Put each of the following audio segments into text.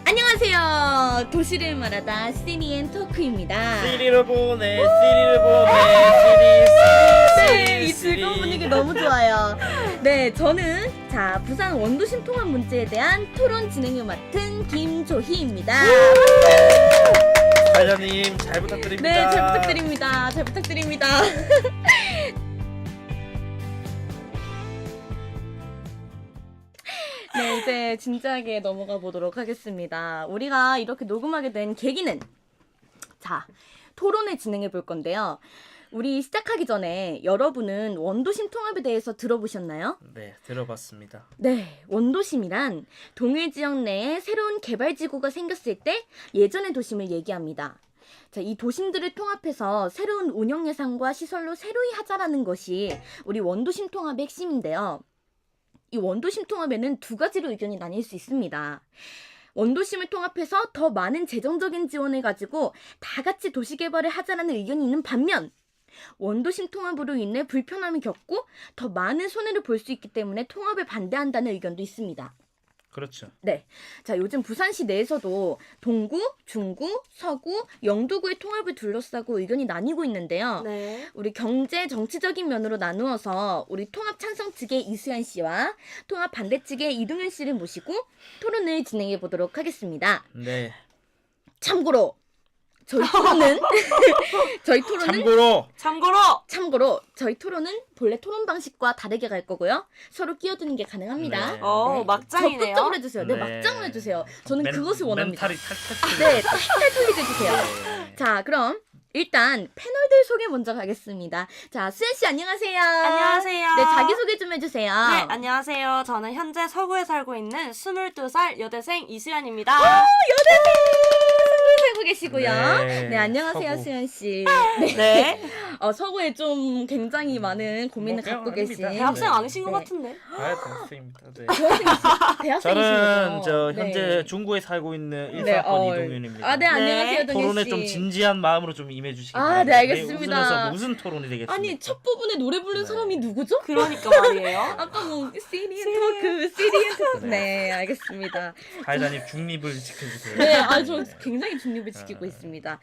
안녕하세요. 도시를 말하다 시리앤토크입니다. 시리를 보내 시리 이 즐거운 분위기 너무 좋아요. 네, 저는 부산 원도심 통합 문제에 대한 토론 진행을 맡은 김조희입니다. 사장님 잘 부탁드립니다. 네, 잘 부탁드립니다. 잘 부탁드립니다. 네, 이제 진지하게 넘어가 보도록 하겠습니다. 우리가 이렇게 녹음하게 된 계기는 토론을 진행해 볼 건데요. 우리 시작하기 전에 여러분은 원도심 통합에 대해서 들어보셨나요? 네, 들어봤습니다. 네, 원도심이란 동일 지역 내에 새로운 개발지구가 생겼을 때 예전의 도심을 얘기합니다. 이 도심들을 통합해서 새로운 운영 예산과 시설로 새로이 하자라는 것이 우리 원도심 통합의 핵심인데요. 이 원도심 통합에는 두 가지로 의견이 나뉠 수 있습니다. 원도심을 통합해서 더 많은 재정적인 지원을 가지고 다 같이 도시개발을 하자라는 의견이 있는 반면 원도심 통합으로 인해 불편함을 겪고 더 많은 손해를 볼 수 있기 때문에 통합을 반대한다는 의견도 있습니다. 그렇죠. 네. 요즘 부산시 내에서도 동구, 중구, 서구, 영도구의 통합을 둘러싸고 의견이 나뉘고 있는데요. 네. 우리 경제 정치적인 면으로 나누어서 우리 통합 찬성 측의 이수연 씨와 통합 반대 측의 이동현 씨를 모시고 토론을 진행해 보도록 하겠습니다. 네. 참고로 저희 토론은 참고로 저희 토론은 본래 토론 방식과 다르게 갈 거고요. 서로 끼어드는 게 가능합니다. 네. 막장이네요. 적극적으로 해주세요. 네, 네. 막장을 해주세요. 저는 그것을 원합니다. 멘탈이 탈탈. 네, 탈탈 털리게 해주세요. 네. 그럼 일단 패널들 소개 먼저 가겠습니다. 수연 씨 안녕하세요. 안녕하세요. 네, 자기소개 좀 해주세요. 네, 안녕하세요. 저는 현재 서구에 살고 있는 22살 여대생 이수연입니다. 살고 계시고요. 네, 안녕하세요, 서구. 수연 씨. 네. 서구에 좀 굉장히 많은 고민을 뭐, 갖고 아닙니다. 계신 대학생 네. 아니신 것 네. 같은데. 대학생입니다. 네. 대학생이신 저는 거죠? 현재 중구에 살고 있는 네, 1사건 이동윤입니다. 네, 안녕하세요, 동현 씨. 토론에 좀 진지한 마음으로 좀 임해주시기 네, 바랍니다. 알겠습니다. 웃으면서 무슨 토론이 되겠습니까? 아니, 첫 부분에 노래 부른 네. 사람이 누구죠? 그러니까 말이에요. 아까 시리앤토크. 네, 알겠습니다. 사회자님 중립을 지켜주세요. 네, 저 굉장히 중립을 지키고 있습니다.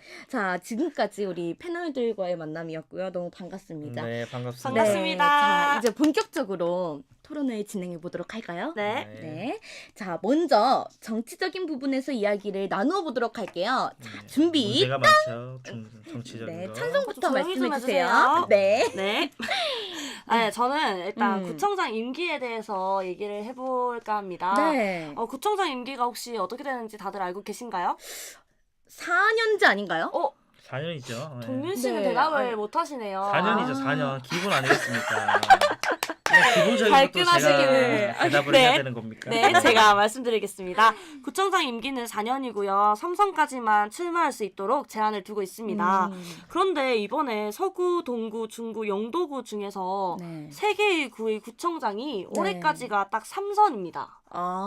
지금까지 우리 패널들과의 만남이었고요. 너무 반갑습니다. 네, 반갑습니다. 반갑습니다. 이제 본격적으로 토론을 진행해 보도록 할까요? 네. 네. 먼저 정치적인 부분에서 이야기를 나누어 보도록 할게요. 준비. 문제가 많죠. 정치적인 네, 거. 찬성부터 조용히 좀 말씀해 주세요. 해주세요. 네. 네. 네, 저는 일단 음. 구청장 임기에 대해서 얘기를 해볼까 합니다. 네. 구청장 임기가 혹시 어떻게 되는지 다들 알고 계신가요? 4년제 아닌가요? 4년이죠. 동윤 씨는 네. 대답을 못 하시네요. 4년이죠. 4년. 기본 아니겠습니까? 기본적인 것도 발끈하시기는. 제가 대답을 네. 해야 되는 겁니까? 네, 제가 말씀드리겠습니다. 구청장 임기는 4년이고요. 3선까지만 출마할 수 있도록 제한을 두고 있습니다. 그런데 이번에 서구, 동구, 중구, 영도구 중에서 네. 3개의 구의 구청장이 올해까지가 딱 3선입니다.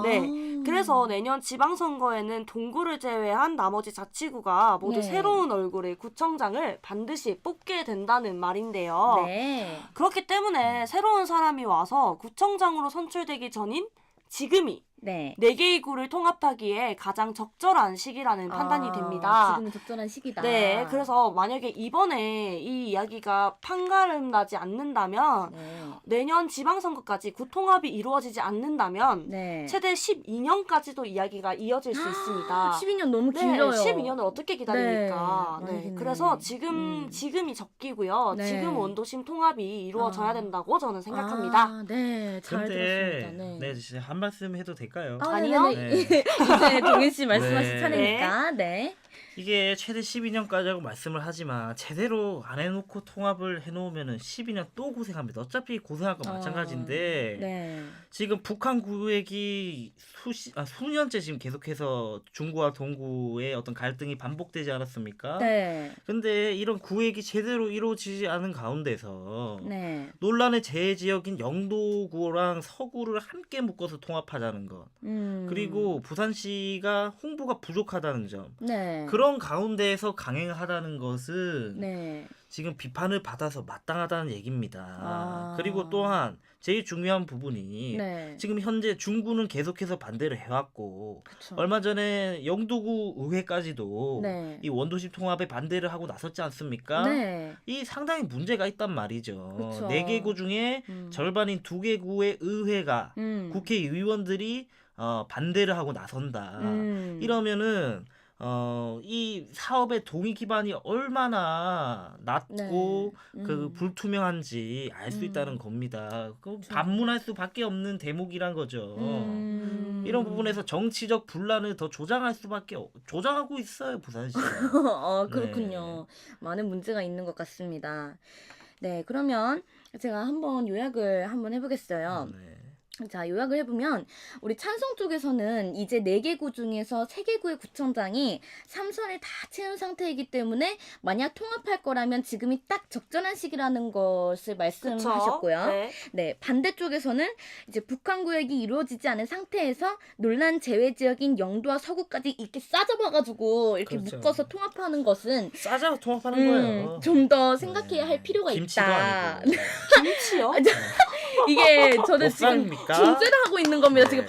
네. 그래서 내년 지방선거에는 동구를 제외한 나머지 자치구가 모두 네. 새로운 얼굴의 구청장을 반드시 뽑게 된다는 말인데요. 네. 그렇기 때문에 새로운 사람이 와서 구청장으로 선출되기 전인 지금이 네. 4개의 구를 통합하기에 가장 적절한 시기라는 판단이 됩니다. 지금은 적절한 시기다. 네, 그래서 만약에 이번에 이 이야기가 판가름 나지 않는다면 내년 지방선거까지 구통합이 이루어지지 않는다면 네. 최대 12년까지도 이야기가 이어질 수 있습니다. 12년 너무 네, 길어요. 12년을 어떻게 기다립니까? 네, 네, 알겠네. 그래서 지금이 적기고요. 네. 지금 원도심 통합이 이루어져야 된다고 저는 생각합니다. 네, 잘 근데 들었습니다. 네. 진짜 한 말씀 해도 될까요? 아니요. 네네. 이제 동현 씨 말씀하실 네. 차례니까. 네. 이게 최대 12년까지라고 말씀을 하지만 제대로 안 해놓고 통합을 해놓으면은 12년 또 고생합니다. 어차피 고생할 건 마찬가지인데 네. 지금 북한 구획이 수년째 지금 계속해서 중구와 동구의 어떤 갈등이 반복되지 않았습니까? 네. 근데 이런 구획이 제대로 이루어지지 않은 가운데서 네. 논란의 재지역인 영도구랑 서구를 함께 묶어서 통합하자는 것. 그리고 부산시가 홍보가 부족하다는 점. 네. 그런 가운데에서 강행하다는 것은 네. 지금 비판을 받아서 마땅하다는 얘기입니다. 아. 그리고 또한 제일 중요한 부분이 네. 지금 현재 중구는 계속해서 반대를 해왔고 그쵸. 얼마 전에 영도구 의회까지도 네. 이 원도심 통합에 반대를 하고 나섰지 않습니까? 네. 이 상당히 문제가 있단 말이죠. 그쵸. 4개 구 중에 음. 절반인 2개 구의 의회가 국회의원들이 반대를 하고 나선다. 이러면은 이 사업의 동의 기반이 얼마나 낮고 네. 그 불투명한지 알 수 있다는 겁니다. 그 반문할 수밖에 없는 대목이란 거죠. 이런 부분에서 정치적 분란을 더 조장할 수밖에 조장하고 있어요, 부산시. 그렇군요. 많은 문제가 있는 것 같습니다. 네, 그러면 제가 한번 요약을 한번 해보겠어요. 네. 자, 요약을 해보면 우리 찬성 쪽에서는 이제 4개 구 중에서 3개 구의 구청장이 3선을 다 채운 상태이기 때문에 만약 통합할 거라면 지금이 딱 적절한 시기라는 것을 말씀하셨고요. 네. 네, 반대쪽에서는 이제 북한 구역이 이루어지지 않은 상태에서 논란 제외 지역인 영도와 서구까지 이렇게 싸잡아가지고 이렇게 그렇죠. 묶어서 통합하는 것은 싸자고 통합하는 거예요. 좀 더 생각해야 할 필요가 김치도 있다. 아니고. 김치요? 이게 저는 지금 먹방입니까? 중재를 하고 있는 겁니다. 네. 지금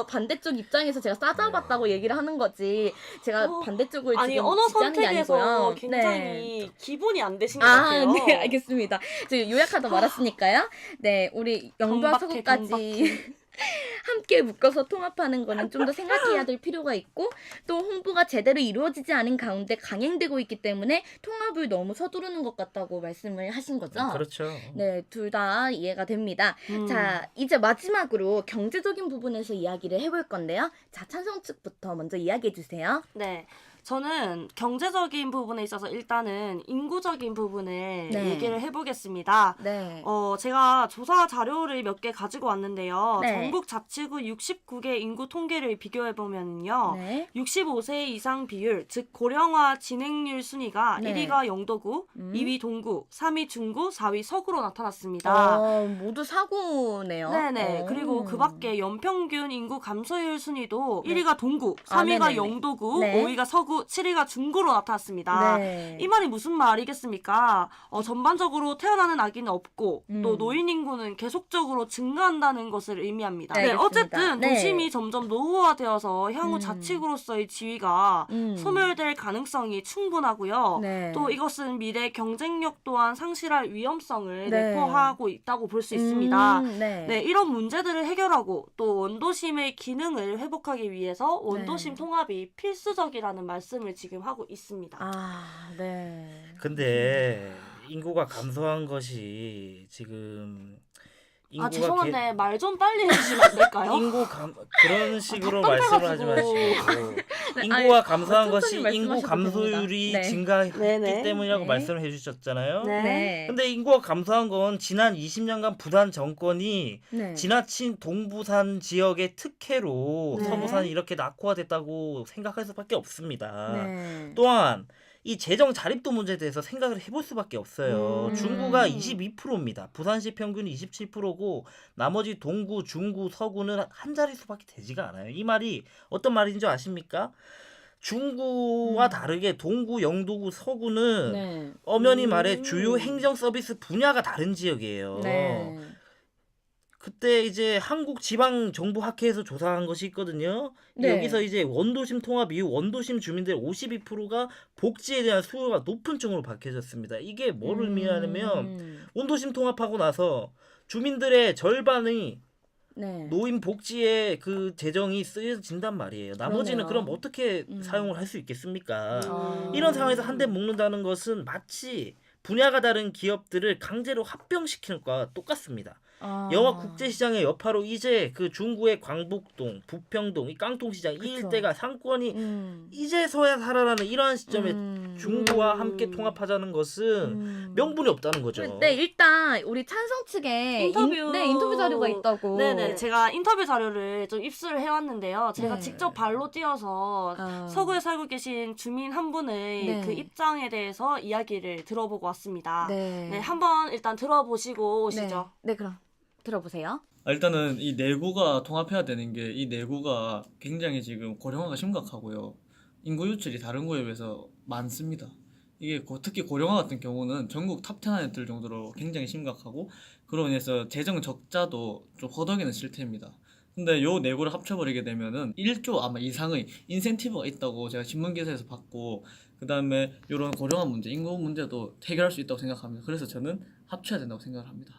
반대쪽 입장에서 제가 싸잡았다고 얘기를 하는 거지. 제가 반대쪽을 아니 지금 언어 지지하는 게 선택에서 아니고요. 굉장히 기분이 안 되신 것 같아요. 네, 알겠습니다. 저 요약하다 말았으니까요. 네, 우리 영도와 경박해, 서구까지 함께 묶어서 통합하는 거는 좀 더 생각해야 될 필요가 있고 또 홍보가 제대로 이루어지지 않은 가운데 강행되고 있기 때문에 통합을 너무 서두르는 것 같다고 말씀을 하신 거죠. 그렇죠. 네, 둘 다 이해가 됩니다. 자, 이제 마지막으로 경제적인 부분에서 이야기를 해볼 건데요. 자, 찬성 측부터 먼저 이야기해 주세요. 네. 저는 경제적인 부분에 있어서 일단은 인구적인 부분을 네. 얘기를 해보겠습니다. 네. 제가 조사 자료를 몇 개 가지고 왔는데요. 네. 전국 자치구 69개 인구 통계를 비교해보면요. 네. 65세 이상 비율, 즉 고령화 진행률 순위가 네. 1위가 영도구, 2위 동구, 3위 중구, 4위 서구로 나타났습니다. 모두 사고네요. 네네. 그리고 그 밖에 연평균 인구 감소율 순위도 네. 1위가 동구, 아, 3위가 네네네. 영도구, 네. 5위가 서구, 7위가 중구로 나타났습니다. 네. 이 말이 무슨 말이겠습니까? 전반적으로 태어나는 아기는 없고 또 노인 인구는 계속적으로 증가한다는 것을 의미합니다. 네, 네, 알겠습니다. 어쨌든 네. 도심이 점점 노후화되어서 향후 자치구로서의 지위가 소멸될 가능성이 충분하고요. 네. 또 이것은 미래 경쟁력 또한 상실할 위험성을 네. 내포하고 있다고 볼 수 있습니다. 네. 네, 이런 문제들을 해결하고 또 원도심의 기능을 회복하기 위해서 원도심 네. 통합이 필수적이라는 말씀을 지금 하고 있습니다. 네. 근데 인구가 감소한 것이 지금 인구가 죄송한데 말 좀 빨리 해주시면 안 될까요? 그런 식으로 말씀을 하지 마시고 인구가 감소한 것이 천천히 인구 말씀하셔도 감소율이 됩니다. 네. 증가했기 네네. 때문이라고 네. 말씀을 해주셨잖아요. 네. 네. 근데 인구가 감소한 건 지난 20년간 부산 정권이 네. 지나친 동부산 지역의 특혜로 네. 서부산이 이렇게 낙후화됐다고 생각할 수밖에 없습니다. 네. 또한 이 재정 자립도 문제에 대해서 생각을 해볼 수밖에 없어요. 음. 중구가 22%입니다. 부산시 평균이 27%고 나머지 동구, 중구, 서구는 한 자릿수밖에 되지가 않아요. 이 말이 어떤 말인지 아십니까? 중구와 다르게 동구, 영도구, 서구는 네. 엄연히 말해 주요 행정 서비스 분야가 다른 지역이에요. 네. 그때 이제 한국지방정부학회에서 조사한 것이 있거든요. 네. 여기서 이제 원도심 통합 이후 원도심 주민들 52%가 복지에 대한 수요가 높은 쪽으로 밝혀졌습니다. 이게 뭘 의미하냐면 원도심 통합하고 나서 주민들의 절반이 네. 노인 복지에 그 재정이 쓰여진단 말이에요. 나머지는 그러네요. 그럼 어떻게 사용을 할 수 있겠습니까? 아. 이런 상황에서 한 대 묶는다는 것은 마치 분야가 다른 기업들을 강제로 합병시키는 것과 똑같습니다. 영화국제시장의 여파로 이제 그 중구의 광복동, 부평동, 이 깡통시장 이 그쵸. 일대가 상권이 이제서야 살아나는 이러한 시점에 중구와 함께 통합하자는 것은 명분이 없다는 거죠. 네, 일단 우리 찬성 측에 인터뷰 자료가 있다고. 네네, 제가 인터뷰 자료를 좀 입수를 해왔는데요. 제가 네. 직접 발로 뛰어서 서구에 살고 계신 주민 한 분의 네. 그 입장에 대해서 이야기를 들어보고 왔습니다. 네. 네, 한번 일단 들어보시고 오시죠. 네, 그럼 들어보세요. 일단은 이 내구가 통합해야 되는 게 이 내구가 굉장히 지금 고령화가 심각하고요. 인구 유출이 다른 거에 비해서 많습니다. 이게 특히 고령화 같은 경우는 전국 탑10 안에 들 정도로 굉장히 심각하고 그로 인해서 재정 적자도 좀 허덕이는 실태입니다. 근데 요 내고를 합쳐버리게 되면은 1조 아마 이상의 인센티브가 있다고 제가 신문 기사에서 봤고, 그 다음에 이런 고령화 문제, 인구 문제도 해결할 수 있다고 생각합니다. 그래서 저는 합쳐야 된다고 생각을 합니다.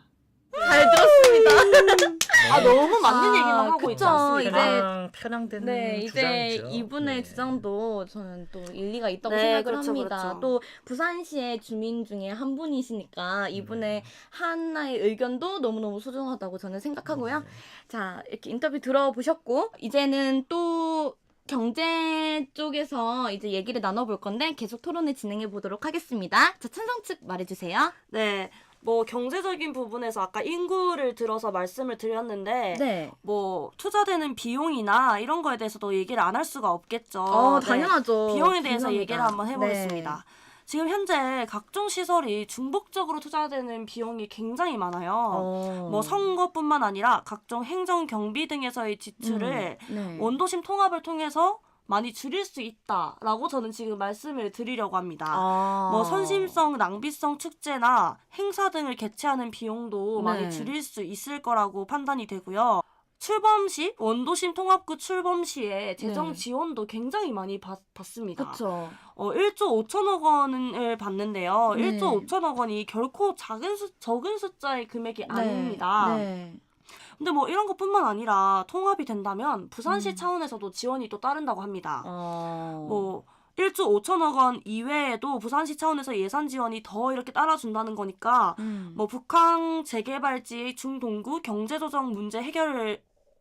잘 들었습니다. 아 너무 맞는 아, 얘기만 하고 있지 그쵸. 않습니까? 이제 가장 편향된 네, 이제 주장이죠. 이분의 네. 주장도 저는 또 일리가 있다고 네, 생각을 그렇죠, 합니다. 그렇죠. 또 부산시의 주민 중에 한 분이시니까 이분의 하나의 의견도 너무너무 소중하다고 저는 생각하고요. 자, 이렇게 인터뷰 들어보셨고 이제는 또 경제 쪽에서 이제 얘기를 나눠볼 건데 계속 토론을 진행해 보도록 하겠습니다. 자, 찬성 측 말해주세요. 네. 뭐 경제적인 부분에서 아까 인구를 들어서 말씀을 드렸는데 네. 뭐 투자되는 비용이나 이런 거에 대해서도 얘기를 안 할 수가 없겠죠. 네. 당연하죠. 비용에 대해서 중요합니다. 얘기를 한번 해보겠습니다. 지금 현재 각종 시설이 중복적으로 투자되는 비용이 굉장히 많아요. 뭐 선거뿐만 아니라 각종 행정 경비 등에서의 지출을 네. 원도심 통합을 통해서 많이 줄일 수 있다라고 저는 지금 말씀을 드리려고 합니다. 뭐 선심성, 낭비성 축제나 행사 등을 개최하는 비용도 네. 많이 줄일 수 있을 거라고 판단이 되고요. 출범 시 원도심 통합구 출범 시에 재정 네. 지원도 굉장히 많이 받습니다. 그렇죠. 1조 5천억 원을 받는데요. 네. 1조 5천억 원이 결코 적은 숫자의 금액이 아닙니다. 네. 근데 뭐 이런 것뿐만 아니라 통합이 된다면 부산시 차원에서도 지원이 또 따른다고 합니다. 뭐 1조 5천억 원 이외에도 부산시 차원에서 예산 지원이 더 이렇게 따라준다는 거니까 뭐 북한 재개발지 중동구 경제조정 문제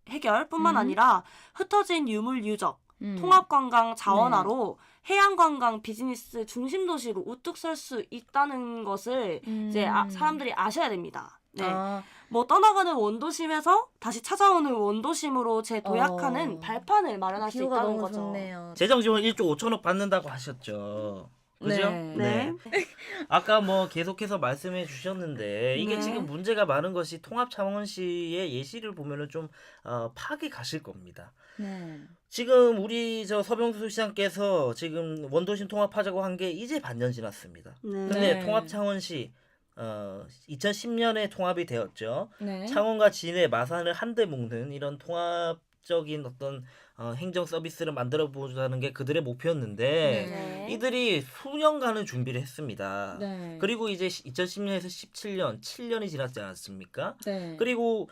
해결뿐만 아니라 흩어진 유물 유적, 통합관광 자원화로 해양관광 비즈니스 중심 도시로 우뚝 설 수 있다는 것을 이제 사람들이 아셔야 됩니다. 네. 뭐 떠나가는 원도심에서 다시 찾아오는 원도심으로 재도약하는 발판을 마련할 수 비유가 있다는 너무 거죠. 좋네요. 재정 지원 1조 5천억 받는다고 하셨죠. 그죠? 네. 아까 뭐 계속해서 말씀해 주셨는데 이게 네. 지금 문제가 많은 것이 통합창원시의 예시를 보면은 좀 파악이 가실 겁니다. 네. 지금 우리 저 서병수 시장께서 지금 원도심 통합하자고 한 게 이제 반년 지났습니다. 네. 근데 네. 통합창원시 2010년에 통합이 되었죠. 네. 창원과 진해, 마산을 한데 묶는 이런 통합적인 어떤 행정 서비스를 만들어 보자는 게 그들의 목표였는데 네. 이들이 수년간은 준비를 했습니다. 네. 그리고 이제 2010년에서 17년, 7년이 지났지 않았습니까? 네. 그리고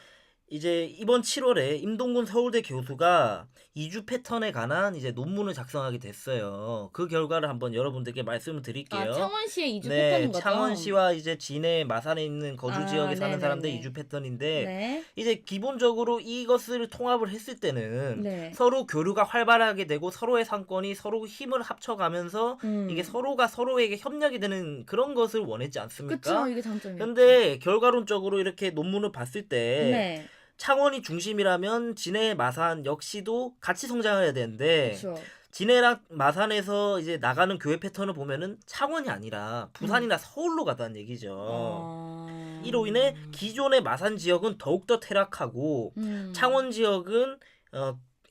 이제 이번 7월에 임동군 서울대 교수가 이주 패턴에 관한 이제 논문을 작성하게 됐어요. 그 결과를 한번 여러분들께 말씀을 드릴게요. 창원시의 이주 네, 패턴인 거죠? 창원시와 이제 진해, 마산에 있는 거주 지역에 사는 네네네. 사람들 이주 패턴인데 네. 이제 기본적으로 이것을 통합을 했을 때는 네. 서로 교류가 활발하게 되고 서로의 상권이 서로 힘을 합쳐가면서 이게 서로가 서로에게 협력이 되는 그런 것을 원했지 않습니까? 그쵸, 이게 장점이에요. 근데 결과론적으로 이렇게 논문을 봤을 때 네. 창원이 중심이라면 진해, 마산 역시도 같이 성장해야 되는데 그렇죠. 진해랑 마산에서 이제 나가는 교회 패턴을 보면은 창원이 아니라 부산이나 서울로 가다는 얘기죠. 이로 인해 기존의 마산 지역은 더욱더 퇴락하고 창원 지역은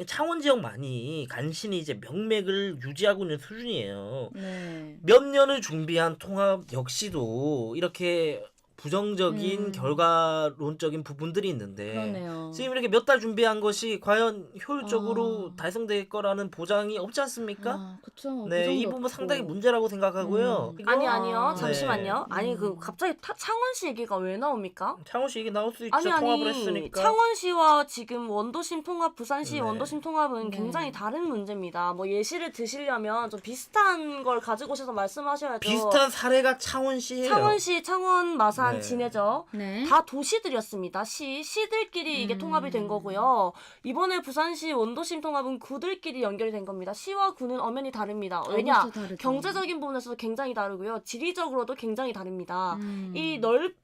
창원 지역만이 간신히 이제 명맥을 유지하고 있는 수준이에요. 네. 몇 년을 준비한 통합 역시도 이렇게 부정적인 결과론적인 부분들이 있는데 그러네요. 지금 이렇게 몇 달 준비한 것이 과연 효율적으로 달성될 거라는 보장이 없지 않습니까? 그쵸. 네, 그 이 정도 부분 없고. 상당히 문제라고 생각하고요. 이거- 아니요. 네. 잠시만요. 아니 그 갑자기 창원시 얘기가 왜 나옵니까? 창원시 얘기 나올 수 있죠. 아니 통합을 했으니까. 창원시와 지금 원도심 통합, 부산시 네. 원도심 통합은 네. 굉장히 다른 문제입니다. 뭐 예시를 드시려면 좀 비슷한 걸 가지고 오셔서 말씀하셔야죠. 비슷한 사례가 창원시예요. 창원시, 창원, 마산, 네. 진해죠. 네. 다 도시들이었습니다. 시들끼리 이게 통합이 된 거고요. 이번에 부산시 원도심 통합은 구들끼리 연결이 된 겁니다. 시와 구는 엄연히 다릅니다. 왜냐? 그렇죠, 다르죠. 경제적인 부분에서도 굉장히 다르고요. 지리적으로도 굉장히 다릅니다. 음.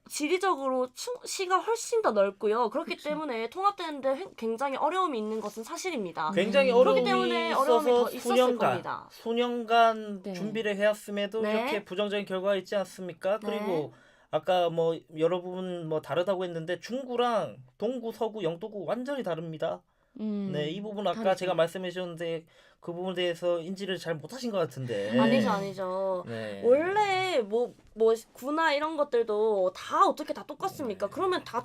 지리적으로 시가 훨씬 더 넓고요. 그렇기 때문에 통합되는데 굉장히 어려움이 있는 것은 사실입니다. 굉장히 그렇기 어려움이 때문에 어려움이 있어서 더 있었을 겁니다. 수년간 네. 준비를 해왔음에도 네. 이렇게 부정적인 결과가 있지 않습니까? 네. 그리고 아까 뭐 여러 부분 뭐 다르다고 했는데 중구랑 동구, 서구, 영도구 완전히 다릅니다. 네, 이 부분 아까 다르죠. 제가 말씀해 주셨는데 그 부분에 대해서 인지를 잘 못하신 것 같은데. 아니죠. 네. 원래 뭐 구나 이런 것들도 다 어떻게 다 똑같습니까? 그러면 다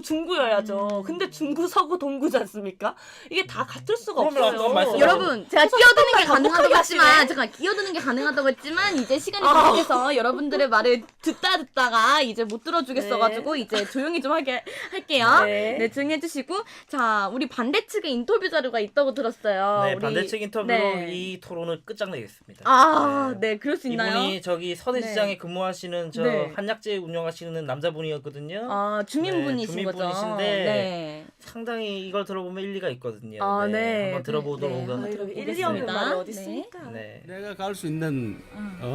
중구여야죠. 근데 중구, 서구, 동구지 않습니까? 이게 다 같을 수가 그러면 없어요. 아까 말씀- 여러분 제가 계속 끼어드는 게 반복하게 가능하다고 하시네. 했지만 잠깐 끼어드는 게 가능하다고 했지만 이제 시간이 부족해서 여러분들의 말을 듣다가 이제 못 들어주겠어가지고 이제 조용히 좀 하게 할게요. 네. 네, 조용히 해주시고 자 우리 반대 측에 인터뷰 자료가 있다고 들었어요. 네, 우리- 반대측 인터뷰로 네. 이 토론을 끝장내겠습니다. 아, 네, 그럴 수 있나요? 이분이 저기 서대시장에 네. 근무하시는 저 네. 한약재 운영하시는 남자분이었거든요. 아, 주민분이신 네, 거죠? 주민분이신데 네. 상당히 이걸 들어보면 일리가 있거든요. 아, 네. 한번 들어보도록 네. 하겠습니다. 아이고, 보겠습니다. 일리 없는 말이 어디 네. 있습니까? 네. 내가 갈 수 있는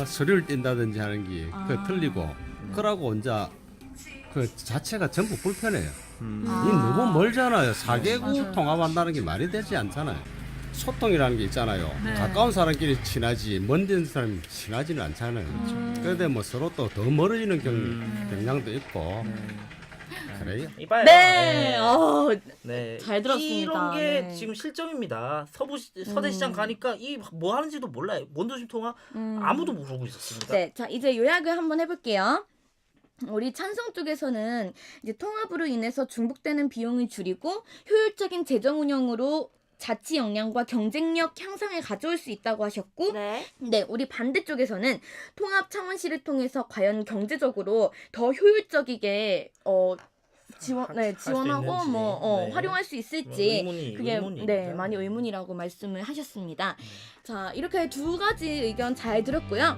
서류를 띈다든지 하는 게 그 틀리고 그러고 이제 그 자체가 전부 불편해요. 이 너무 멀잖아요. 4개국 통합한다는 게 말이 되지 않잖아요. 소통이라는 게 있잖아요. 가까운 사람끼리 친하지 먼 데는 사람이 친하지는 않잖아요. 그런데 뭐 서로 또 더 멀어지는 경향도 있고 그래요. 이봐요. 네. 네. 잘 들었습니다. 이런 게 네. 지금 실정입니다. 서대시장 가니까 이 뭐 하는지도 몰라요. 원도심 통화 아무도 모르고 있었습니다. 네, 자 이제 요약을 한번 해볼게요. 우리 찬성 쪽에서는 이제 통합으로 인해서 중복되는 비용을 줄이고 효율적인 재정 운영으로 자치 역량과 경쟁력 향상을 가져올 수 있다고 하셨고, 네. 네, 우리 반대쪽에서는 통합 창원시를 통해서 과연 경제적으로 더 효율적이게 수 지원하고 있는지. 뭐 네. 활용할 수 있을지 그게 의문입니다. 네 많이 의문이라고 말씀을 하셨습니다. 자 이렇게 두 가지 의견 잘 들었고요.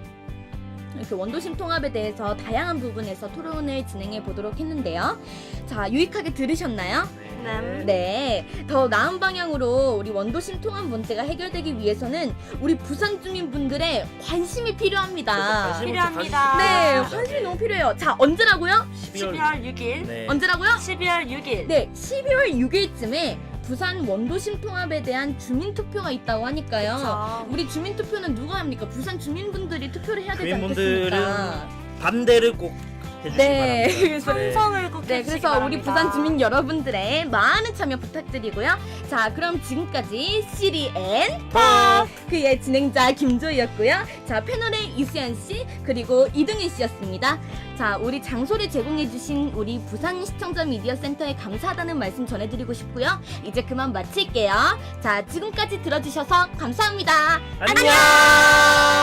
이렇게 원도심 통합에 대해서 다양한 부분에서 토론을 진행해 보도록 했는데요. 자 유익하게 들으셨나요? 네. 네, 더 나은 방향으로 우리 원도심 통합 문제가 해결되기 위해서는 우리 부산 주민분들의 관심이 필요합니다. 관심을 좀 필요합니다. 네, 가지시기 관심이 바랍니다. 너무 필요해요. 자 언제라고요? 12월 6일. 네. 언제라고요? 12월 6일. 네, 12월 6일쯤에 부산 원도심 통합에 대한 주민투표가 있다고 하니까요. 그쵸. 우리 주민투표는 누가 합니까? 부산 주민분들이 투표를 해야 되지 주민분들은 않겠습니까? 반대를 꼭 해주시기 네, 바랍니다. 그래서 찬성을 꼭 네, 해주시기 그래서 우리 바랍니다. 부산 주민 여러분들의 많은 참여 부탁드리고요. 자, 그럼 지금까지 시리 앤 팝 그의 진행자 김조이였고요. 자, 패널의 이수연 씨 그리고 이등일 씨였습니다. 자, 우리 장소를 제공해주신 우리 부산 시청자 미디어 센터에 감사하다는 말씀 전해드리고 싶고요. 이제 그만 마칠게요. 자, 지금까지 들어주셔서 감사합니다. 안녕.